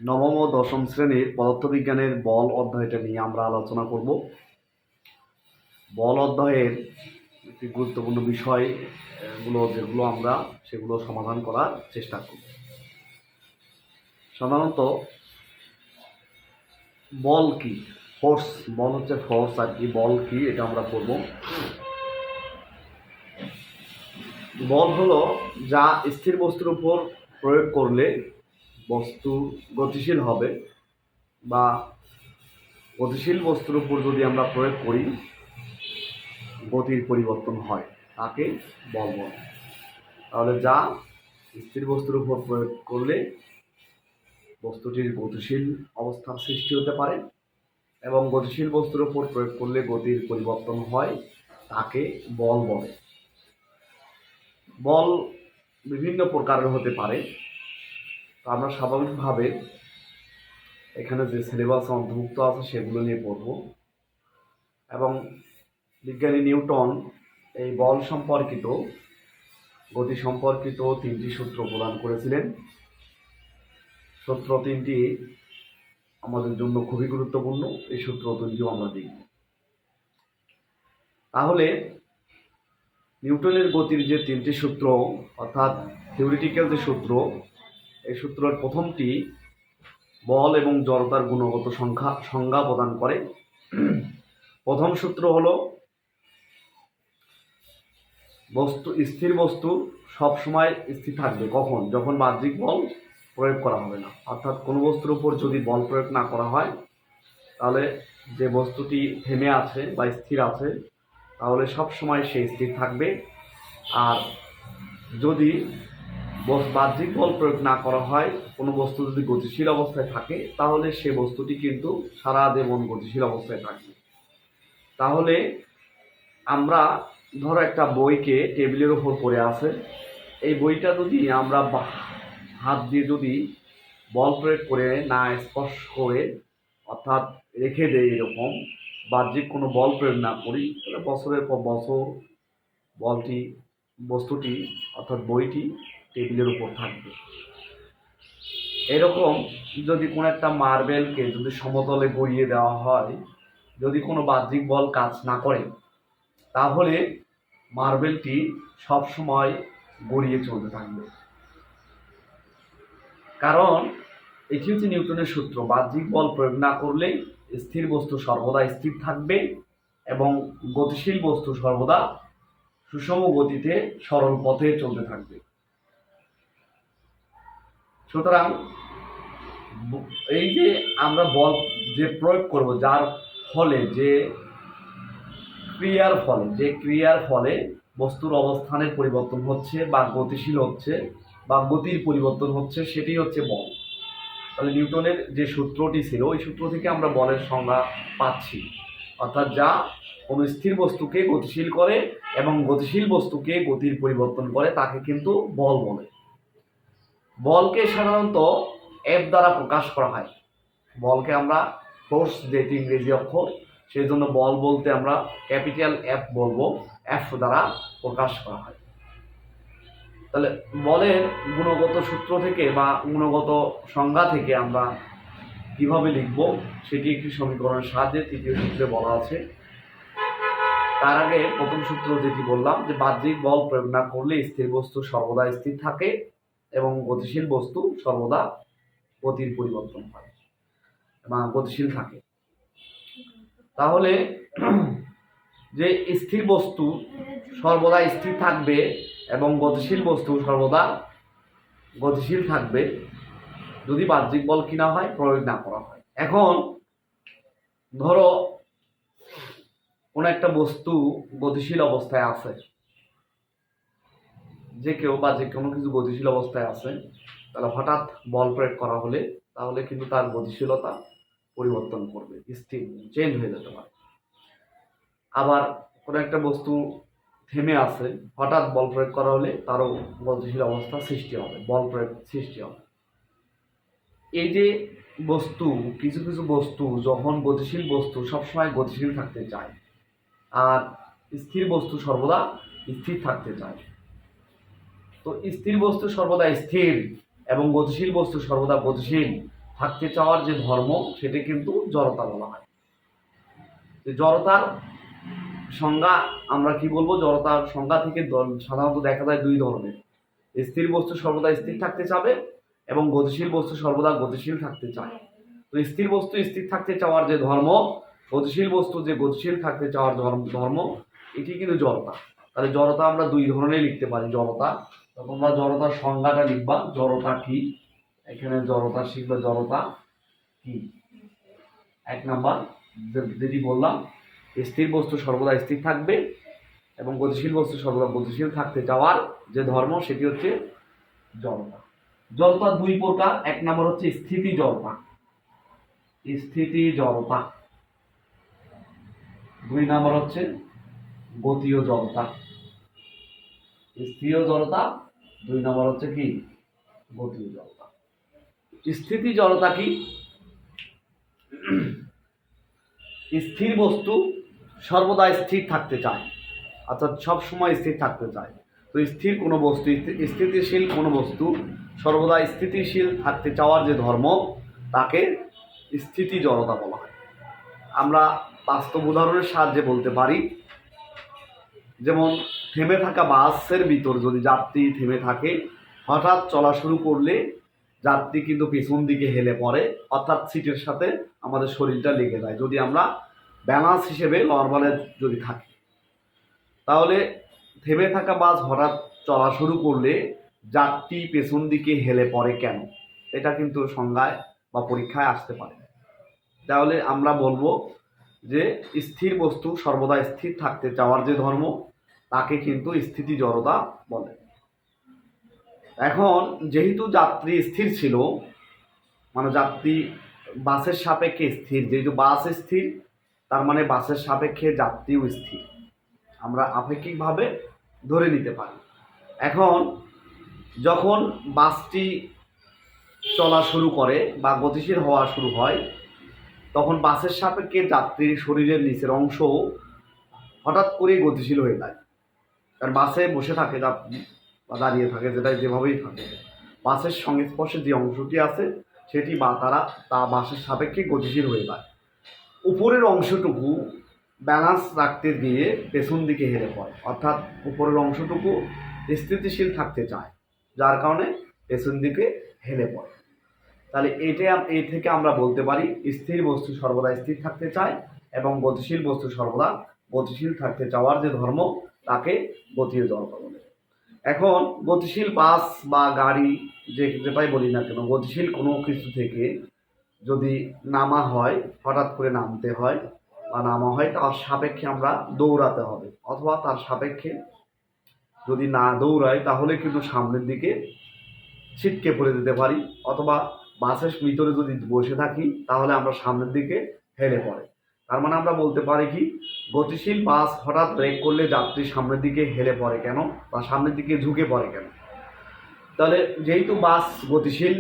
নবম ও দশম শ্রেণীর পদার্থবিজ্ঞানের বল অধ্যায়টা নিয়ে আমরা আলোচনা করব। বল অধ্যায়ের একটি গুরুত্বপূর্ণ বিষয় যেগুলো আমরা সেগুলো সমাধান করার চেষ্টা করব। সাধারণত বল কি, ফোর্স, বল হচ্ছে ফোর্স আর কি, বল কি এটা আমরা পড়ব। বল হলো যা স্থির বস্তুর উপর প্রয়োগ করলে বস্তু গতিশীল হবে, বা গতিশীল বস্তুর উপর যদি আমরা প্রয়োগ করি গতির পরিবর্তন হয়, তাকে বল বলে। তাহলে যা স্থির বস্তুর উপর প্রয়োগ করলে বস্তুটির গতিশীল অবস্থার সৃষ্টি হতে পারে এবং গতিশীল বস্তুর উপর প্রয়োগ করলে গতির পরিবর্তন হয়, তাকে বল বলে। বল বিভিন্ন প্রকারের হতে পারে। আমরা স্বাভাবিকভাবে এখানে যে সিলেবাস অন্তর্ভুক্ত আছে সেগুলো নিয়ে পড়ব। এবং বিজ্ঞানী নিউটন এই বল সম্পর্কিত, গতি সম্পর্কিত 3টি সূত্র প্রদান করেছিলেন। সূত্র 3টি আমাদের জন্য খুবই গুরুত্বপূর্ণ। এই সূত্র 3টিও আমরা দেখব। তাহলে নিউটনের গতির যে 3টি সূত্র, অর্থাৎ থিওরিটিক্যাল যে সূত্র, এই সূত্রের প্রথমটি বল এবং জড়তার গুণগত সংজ্ঞা প্রদান করে। প্রথম সূত্র হলো স্থির বস্তু সবসময় স্থির থাকবে। কখন? যখন বাহ্যিক বল প্রয়োগ করা হবে না। অর্থাৎ কোনো বস্তুর উপর যদি বল প্রয়োগ না করা হয়, তাহলে যে বস্তুটি থেমে আছে বা স্থির আছে, তাহলে সবসময় সে স্থির থাকবে। আর যদি বাহ্যিক বল প্রয়োগ না করা হয়, কোনো বস্তু যদি গতিশীল অবস্থায় থাকে, তাহলে সে বস্তুটি কিন্তু সারা জীবন গতিশীল অবস্থায় থাকবে। তাহলে আমরা ধরো একটা বইকে টেবিলের ওপর পড়ে আছে, এই বইটা যদি আমরা হাত দিয়ে যদি বল প্রয়োগ করে না স্পর্শ করে, অর্থাৎ রেখে দেয়, এরকম বাহ্যিক কোনো বল প্রয়োগ না করি, তাহলে বছরের পর বছর বস্তুটি অর্থাৎ বইটি টেবিলের উপর থাকবে। এরকম যদি কোনো একটা মার্বেলকে যদি সমতলে গড়িয়ে দেওয়া হয়, যদি কোনো বাহ্যিক বল কাজ না করে, তাহলে মার্বেলটি সবসময় গড়িয়ে চলতে থাকবে। কারণ এটি হচ্ছে নিউটনের সূত্র, বাহ্যিক বল প্রয়োগ না করলে স্থির বস্তু সর্বদা স্থির থাকবে এবং গতিশীল বস্তু সর্বদা সুষম গতিতে সরল পথে চলতে থাকবে। সুতরাং এই যে আমরা বল যে প্রয়োগ করব, যার ফলে যে ক্রিয়ার ফলে বস্তুর অবস্থানের পরিবর্তন হচ্ছে বা গতিশীল হচ্ছে বা গতির পরিবর্তন হচ্ছে, সেটি হচ্ছে বল। তাহলে নিউটনের যে সূত্রটি ছিল, ওই সূত্র থেকে আমরা বলের সংজ্ঞা পাচ্ছি। অর্থাৎ যা কোনো স্থির বস্তুকে গতিশীল করে এবং গতিশীল বস্তুকে গতির পরিবর্তন করে, তাকে কিন্তু বল বলে। বলকে সাধারণত এফ দ্বারা প্রকাশ করা হয়। বলকে আমরা ফোর্স, যেটি ইংরেজি অক্ষর, সেই জন্য বল বলতে আমরা ক্যাপিটাল এফ বলবো, এফ দ্বারা প্রকাশ করা হয়। তাহলে বলের গুণগত সূত্র থেকে বা গুণগত সংজ্ঞা থেকে আমরা কিভাবে লিখব, সেটি একটি সমীকরণের সাহায্যে 3য় সূত্রে বলা আছে। তার আগে প্রথম সূত্র যেটি বললাম, যে বাহ্যিক বল প্রয়োগ না করলে স্থির বস্তু সর্বদা স্থির থাকে এবং গতিশীল বস্তু সর্বদা গতির পরিবর্তন হয় এবং গতিশীল থাকে। তাহলে যে স্থির বস্তু সর্বদা স্থির থাকবে এবং গতিশীল বস্তু সর্বদা গতিশীল থাকবে যদি বাহ্যিক বল কিনা হয়, প্রয়োগ না করা হয়। এখন ধরো কোন একটা বস্তু গতিশীল অবস্থায় আছে, যে কেউ বা যে কোনো কিছু গতিশীল অবস্থায় আছে, তাহলে হঠাৎ বল প্রয়োগ করা হলে তাহলে কিন্তু তার গতিশীলতা পরিবর্তন করবে, চেঞ্জ হয়ে যেতে পারে। আবার কোনো একটা বস্তু থেমে আছে, হঠাৎ বল প্রয়োগ করা হলে তারও গতিশীল অবস্থা সৃষ্টি হবে, বল প্রয়োগ সৃষ্টি হবে। এই যে বস্তু, কিছু কিছু বস্তু যখন গতিশীল বস্তু সবসময় গতিশীল থাকতে চায়, আর স্থির বস্তু সর্বদা স্থির থাকতে চায়। তো স্থির বস্তু সর্বদা স্থির এবং গতিশীল বস্তু সর্বদা গতিশীল থাকতে চাওয়ার যে ধর্ম সেটা কিন্তু জড়তা বলা হয়। জড়তার সংজ্ঞা আমরা কি বলবো? জড়তার সংজ্ঞা থেকে সাধারণত দেখা যায় দুই ধরনের: স্থির বস্তু সর্বদা স্থির থাকতে চাবে এবং গতিশীল বস্তু সর্বদা গতিশীল থাকতে চায়। তো স্থির বস্তু স্থির থাকতে চাওয়ার যে ধর্ম, গতিশীল বস্তু যে গতিশীল থাকতে চাওয়ার ধর্ম, এটি কিন্তু জড়তা। তাহলে জড়তা আমরা দুই ধরনের লিখতে পারি। জড়তা, তো তোমরা জড়তার সংজ্ঞাটা লিখবা, জড়তা কি। এখানে জড়তা শিখবে, জড়তা কি। 1 নাম্বার যেটি বললাম, স্থির বস্তু সর্বদা স্থির থাকবে এবং গতিশীল বস্তু সর্বদা গতিশীল থাকতে চাওয়ার যে ধর্ম সেটি হচ্ছে জড়তা। জড়তা দুই প্রকার। 1 নাম্বার হচ্ছে স্থিতি জড়তা, স্থিতি জড়তা। 2 নাম্বার হচ্ছে গতীয় জড়তা, স্থির জড়তা। 2 নাম্বার হচ্ছে কি? গতীয় জড়তা। স্থিতি জড়তা কি? স্থির বস্তু সর্বদা স্থির থাকতে চায়, অর্থাৎ সব সময় স্থির থাকতে চায়। তো স্থির কোনো বস্তু, স্থিতিশীল কোনো বস্তু সর্বদা স্থিতিশীল থাকতে চাওয়ার যে ধর্ম, তাকে স্থিতি জড়তা বলা হয়। আমরা বাস্তব উদাহরণের সাহায্যে বলতে পারি। যেমন থেমে থাকা বাসের ভিতর যদি যাত্রী থেমে থাকে, হঠাৎ চলা শুরু করলে যাত্রী কিন্তু পেছন দিকে হেলে পড়ে, অর্থাৎ সিটের সাথে আমাদের শরীরটা লেগে যায়। যদি আমরা ব্যালেন্স হিসেবে নর্মালে যদি থাকি, তাহলে থেমে থাকা বাস হঠাৎ চলা শুরু করলে যাত্রী পেছন দিকে হেলে পড়ে কেন? এটা কিন্তু সংজ্ঞায় বা পরীক্ষায় আসতে পারে। তাহলে আমরা বলবো যে স্থির বস্তু সর্বদা স্থির থাকতে চাওয়ার যে ধর্ম, তাকে কিন্তু স্থিতি জড়তা বলে। এখন যেহেতু যাত্রী স্থির ছিল, মানে যাত্রী বাসের সাপেক্ষে স্থির, যেহেতু বাস স্থির, তার মানে বাসের সাপেক্ষে যাত্রীও স্থির, আমরা আপেক্ষিকভাবে ধরে নিতে পারি। এখন যখন বাসটি চলা শুরু করে বা গতিশীল হওয়া শুরু হয়, তখন বাসের সাপেক্ষে যাত্রীর শরীরের নিচের অংশ হঠাৎ করেই গতিশীল হয়ে যায়। কারণ বাসে বসে থাকে যাত্রী বা দাঁড়িয়ে থাকে, যেটা যেভাবেই থাকে, বাসের সংস্পর্শে যে অংশটি আছে সেটি বা তা বাসের সাপেক্ষে গতিশীল হয়ে যায়। উপরের অংশটুকু ব্যালেন্স রাখতে গিয়ে পেছন দিকে হেলে পড়ে, অর্থাৎ উপরের অংশটুকু স্থিতিশীল থাকতে চায়, যার কারণে পেছন দিকে হেলে পড়ে। তাহলে এই থেকে আমরা বলতে পারি স্থির বস্তু সর্বদা স্থির থাকতে চায় এবং গতিশীল বস্তু সর্বদা গতিশীল থাকতে চাওয়ার যে ধর্ম, তাকে গতীয় জড়তা বলে। এখন গতিশীল বাস বা গাড়ি যেটাই বলি না কেন, গতিশীল কোনো কিছু থেকে যদি নামা হয়, হঠাৎ করে নামতে হয় বা নামা হয়, তার সাপেক্ষে আমরা দৌড়াতে হবে, অথবা তার সাপেক্ষে যদি না দৌড়াই তাহলে কিন্তু সামনের দিকে ছিটকে পড়ে যেতে পারি, অথবা বাসের ভিতরে যদি বসে থাকি তাহলে আমরা সামনের দিকে হেলে পড়ে। তার মানে আমরা বলতে পারি কি, গতিশীল বাস হঠাৎ ব্রেক করলে যাত্রী সামনের দিকে হেলে পড়ে কেন বা সামনের দিকে ঝুঁকে পড়ে কেন? তাহলে যেহেতু বাস গতিশীল,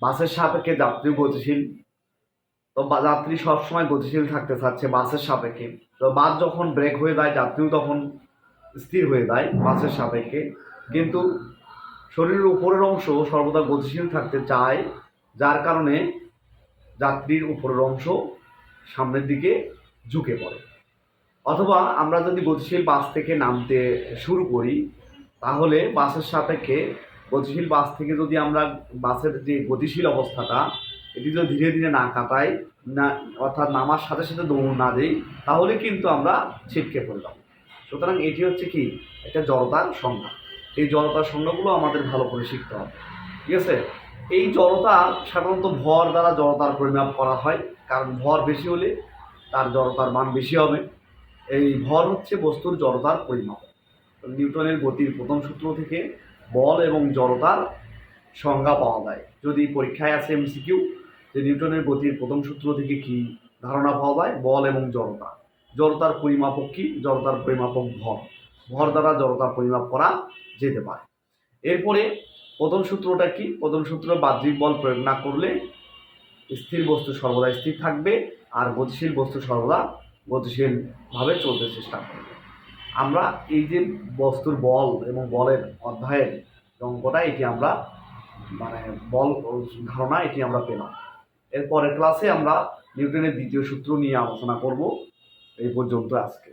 বাসের সাপেক্ষে যাত্রী গতিশীল, তো যাত্রী সবসময় গতিশীল থাকতে চাচ্ছে বাসের সাপেক্ষে। তো বাস যখন ব্রেক হয়ে যায়, যাত্রীও তখন স্থির হয়ে যায় বাসের সাপেক্ষে, কিন্তু শরীরের উপরের অংশ সর্বদা গতিশীল থাকতে চায়, যার কারণে যাত্রীর উপরের অংশ সামনের দিকে ঝুঁকে পড়ে। অথবা আমরা যদি গতিশীল বাস থেকে নামতে শুরু করি, তাহলে বাসের সাপেক্ষে গতিশীল বাস থেকে যদি আমরা বাসের যে গতিশীল অবস্থাটা, এটি যদি ধীরে ধীরে না কাটাই, না অর্থাৎ নামার সাথে সাথে দৌড় না দিই, তাহলে কিন্তু আমরা ছিটকে পড়লাম। সুতরাং এটি হচ্ছে কি, একটা জড়তার সংজ্ঞা। এই জড়তার সংজ্ঞাগুলো আমাদের ভালো করে শিখতে হবে, ঠিক আছে? এই জড়তা সাধারণত ভর দ্বারা জড়তার পরিমাপ করা হয়, কারণ ভর বেশি হলে তার জড়তার মান বেশি হবে। এই ভর হচ্ছে বস্তুর জড়তার পরিমাপ। নিউটনের গতির প্রথম সূত্র থেকে বল এবং জড়তার সংজ্ঞা পাওয়া যায়। যদি পরীক্ষায় আসে এমসিকিউ যে নিউটনের গতির প্রথম সূত্র থেকে কি ধারণা পাওয়া যায়, বল এবং জড়তা। জড়তার পরিমাপক কি? জড়তার পরিমাপক ভর। ভর দ্বারা জড়তা পরিমাপ করা যেতে পারে। এরপরে প্রথম সূত্রটা কি? প্রথম সূত্র, বাহ্যিক বল প্রয়োগ না করলে স্থির বস্তু সর্বদা স্থির থাকবে আর গতিশীল বস্তু সর্বদা গতিশীলভাবে চলতে চেষ্টা করবে। আমরা এই যে বস্তুর বল এবং বলের অধ্যায়ের অঙ্কটা এটি আমরা মানে বল ধারণা এটি আমরা পেলাম। এর পরের ক্লাসে আমরা নিউটনের দ্বিতীয় সূত্র নিয়ে আলোচনা করব। এই পর্যন্ত আজকে।